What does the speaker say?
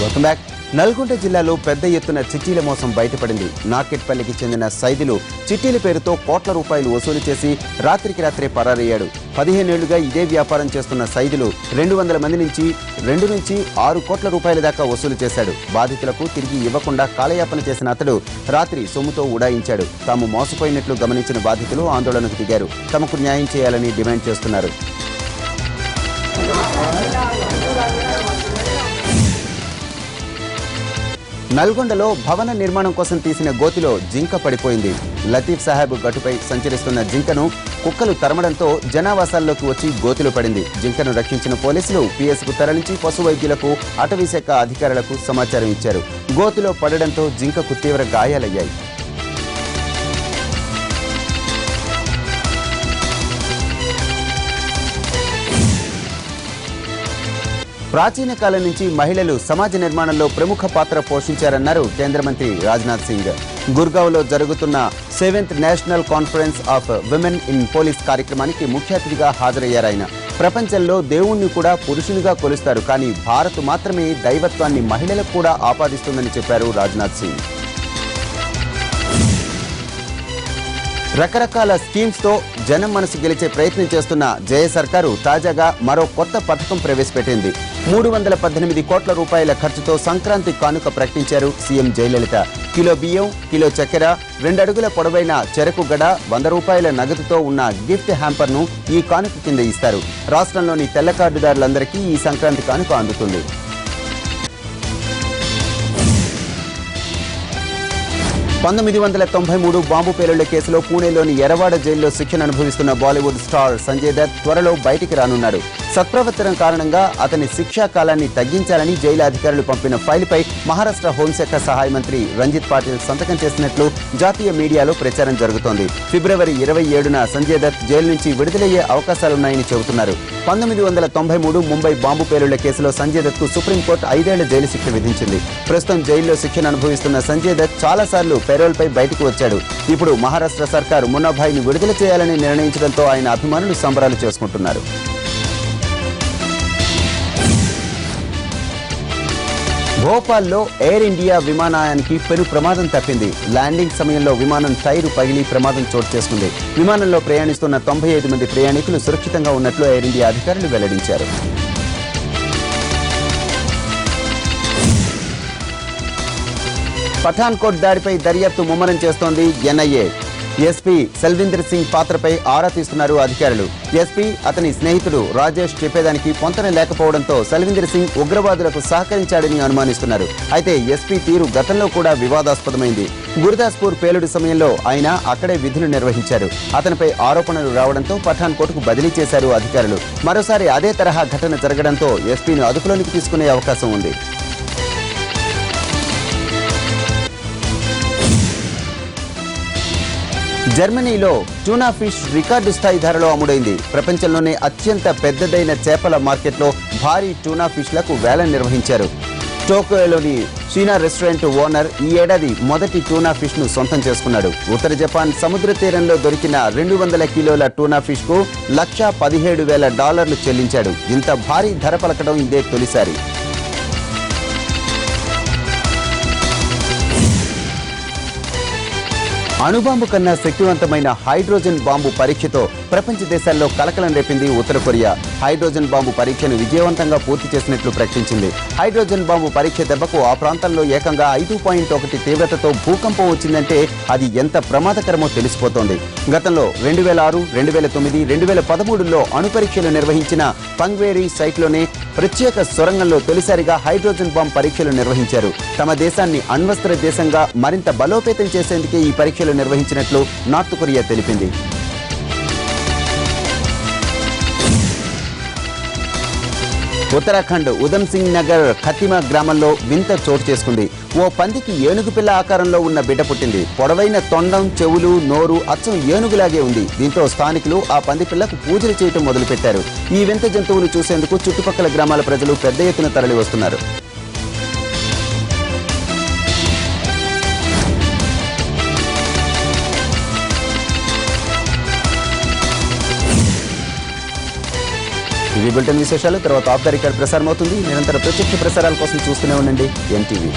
Welcome back. Nalgonda జిల్లాలో పెద్ద ఎత్తున చిట్టీల మోసం బయటపడింది. నార్కెట్పల్లికి చెందిన సైదులు చిట్టీల పేరుతో కోట్ల రూపాయలు వసూలు చేసి రాత్రికి రాత్రే పరారయ్యాడు. 15 ఏళ్లుగా ఇదే వ్యాపారం చేస్తున్న సైదులు 200 మంది నుంచి 2 నుంచి 6 కోట్ల రూపాయల దాకా వసూలు చేశాడు. బాధితులకు తిరిగి ఇవ్వకుండా కాలయాపన చేసిన అతడు రాత్రి సొమ్ముతో ఉడాయించాడు. తాము మోసపోయినట్లు గమనించిన బాధితులు ఆందోళనకు దిగారు. తమకు న్యాయం చేయాలని డిమాండ్ చేస్తున్నారు. నల్గొండలో భవన నిర్మాణం కోసం తీసిన గోతిలో జింక పడిపోయింది. లతీఫ్ సాహెబ్ గట్టుపై సంచరిస్తున్న జింకను కుక్కలు తరమడంతో జనావాసాల్లోకి వచ్చి గోతిలో పడింది. జింకను రక్షించిన పోలీసులు పిఎస్కు తరలించి పశు వైద్యులకు, అటవీశాఖ అధికారులకు సమాచారం ఇచ్చారు. గోతిలో పడడంతో జింకకు తీవ్ర గాయాలయ్యాయి. ప్రాచీన కాలం నుంచి మహిళలు సమాజ నిర్మాణంలో ప్రముఖ పాత్ర పోషించారన్నారు కేంద్ర మంత్రి రాజ్నాథ్ సింగ్. గుర్గావ్లో జరుగుతున్న 7th national conference of women in police కార్యక్రమానికి ముఖ్య అతిథిగా హాజరయ్యారాయన. ప్రపంచంలో దేవుణ్ణి కూడా పురుషునిగా కొలుస్తారు, కానీ భారత్ మాత్రమే దైవత్వాన్ని మహిళలకు కూడా ఆపాదిస్తుందని చెప్పారు రాజ్నాథ్ సింగ్. రకరకాల స్కీమ్స్ తో జనం మనసు గెలిచే ప్రయత్నం చేస్తున్న జయ సర్కారు తాజాగా మరో కొత్త పథకం ప్రవేశపెట్టింది. 318 కోట్ల రూపాయల ఖర్చుతో సంక్రాంతి కానుక ప్రకటించారు సీఎం జయలలిత. కిలో బియ్యం, కిలో చక్కెర, 2 అడుగుల పొడవైన చెరకు గడ, 100 రూపాయల నగదుతో ఉన్న గిఫ్ట్ హ్యాంపర్ను ఈ కానుక కింద ఇస్తారు. రాష్ట్రంలోని తెల్ల కార్డుదారులందరికీ ఈ సంక్రాంతి కానుక అందుతుంది. 1993 బాంబు పేలుళ్ల కేసులో పూణేలోని ఎర్రవాడ జైల్లో శిక్షణ అనుభవిస్తున్న బాలీవుడ్ స్టార్ సంజయ్ దత్ త్వరలో బయటికి రానున్నాడు. సత్ప్రవర్తనం కారణంగా అతని శిక్షా కాలాన్ని తగ్గించాలని జైలు అధికారులు పంపిన ఫైల్పై మహారాష్ట్ర హోంశాఖ సహాయ మంత్రి రంజిత్ పాటిల్ సంతకం చేసినట్లు జాతీయ మీడియాలో ప్రచారం జరుగుతోంది. ఫిబ్రవరి 27న సంజయ్ దత్ జైలు నుంచి విడుదలయ్యే అవకాశాలున్నాయని చెబుతున్నారు. 1993 ముంబై బాంబు పేలుళ్ల కేసులో సంజయ్ దత్ కు సుప్రీంకోర్టు 5 ఏళ్ల జైలు శిక్ష విధించింది. ప్రస్తుతం జైల్లో శిక్షణ అనుభవిస్తున్న సంజయ్ దత్ చాలాసార్లు పెరోల్పై బయటకు వచ్చాడు. ఇప్పుడు మహారాష్ట్ర సర్కారు మున్నాభాయిని విడుదల చేయాలని నిర్ణయించడంతో ఆయన అభిమానులు సంబరాలు చేసుకుంటున్నారు. భోపాల్లో ఎయిర్ ఇండియా విమానాయానికి పెను ప్రమాదం తప్పింది. ల్యాండింగ్ సమయంలో విమానం టైరు పగిలి ప్రమాదం చోటు చేసుకుంది. విమానంలో ప్రయాణిస్తున్న 95 మంది ప్రయాణికులు సురక్షితంగా ఉన్నట్లు ఎయిర్ ఇండియా అధికారులు వెల్లడించారు. పఠాన్కోట్ దాడిపై దర్యాప్తు ముమ్మరం చేస్తోంది ఎన్ఐఏ. ఎస్పీ సెల్విందర్ సింగ్ పాత్రపై ఆరా తీస్తున్నారు అధికారులు. ఎస్పీ, అతని స్నేహితుడు రాజేష్ చెప్పేదానికి పొంతన లేకపోవడంతో సెల్విందర్ సింగ్ ఉగ్రవాదులకు సహకరించాడని అనుమానిస్తున్నారు. అయితే ఎస్పీ తీరు గతంలో కూడా వివాదాస్పదమైంది. గురుదాస్పూర్ పేలుడు సమయంలో ఆయన అక్కడే విధులు నిర్వహించారు. అతనిపై ఆరోపణలు రావడంతో పఠాన్కోట్కు బదిలీ చేశారు అధికారులు. మరోసారి అదే తరహా ఘటన జరగడంతో ఎస్పీని అదుపులోనికి తీసుకునే అవకాశం ఉంది. జర్మనీలో ట్యూనా ఫిష్ రికార్డు స్థాయి ధరలో అమ్ముడైంది. ప్రపంచంలోనే అత్యంత పెద్దదైన చేపల మార్కెట్లో భారీ ట్యూనా ఫిష్లకు వేలం నిర్వహించారు. టోక్యోలోని చీనా రెస్టారెంట్ ఓనర్ ఈ ఏడాది మొదటి ట్యూనా ఫిష్ ను సొంతం చేసుకున్నాడు. ఉత్తర జపాన్ సముద్ర తీరంలో దొరికిన 200 కిలోల ట్యూనా ఫిష్ కు $117,000 చెల్లించాడు. ఇంత భారీ ధర పలకడం ఇదే తొలిసారి. అణుబాంబు కన్నా శక్తివంతమైన హైడ్రోజన్ బాంబు పరీక్షతో ప్రపంచ దేశాల్లో కలకలం రేపింది ఉత్తర కొరియా. హైడ్రోజన్ బాంబు పరీక్షను విజయవంతంగా పూర్తి చేసినట్లు ప్రకటించింది. హైడ్రోజన్ బాంబు పరీక్ష దెబ్బకు ఆ ప్రాంతంలో ఏకంగా 5.1 తీవ్రతతో భూకంపం వచ్చిందంటే అది ఎంత ప్రమాదకరమో తెలిసిపోతోంది. గతంలో 2006, 2009, 2013లో అణు పరీక్షలు నిర్వహించిన పంగ్వేరీ సైట్లోనే ప్రత్యేక సొరంగంలో తొలిసారిగా హైడ్రోజన్ బాంబు పరీక్షలు నిర్వహించారు. తమ దేశాన్ని అణ్వస్త్ర దేశంగా మరింత బలోపేతం చేసేందుకే ఈ పరీక్షలు నిర్వహించినట్లు నార్త్ కొరియా తెలిపింది. ఉత్తరాఖండ్ ఉధమ్ సింగ్ నగర్ ఖతిమా గ్రామంలో వింత చోటు చేసుకుంది. ఓ పందికి ఏనుగు పిల్ల ఆకారంలో ఉన్న బిడ్డ పుట్టింది. పొడవైన తొండం, చెవులు, నోరు అచ్చం ఏనుగులాగే ఉంది. దీంతో స్థానికులు ఆ పంది పిల్లకు పూజలు చేయటం మొదలుపెట్టారు. ఈ వింత జంతువును చూసేందుకు చుట్టుపక్కల గ్రామాల ప్రజలు పెద్ద ఎత్తున తరలి వస్తున్నారు. ఇవి బులెటిన్ విశేషాలు. తర్వాత ఆఫ్ ద రికార్డ్ ప్రసారం అవుతుంది. నిరంతర ప్రత్యక్ష ప్రసారాల కోసం చూస్తూనే ఉండండి ఎన్టీవీ.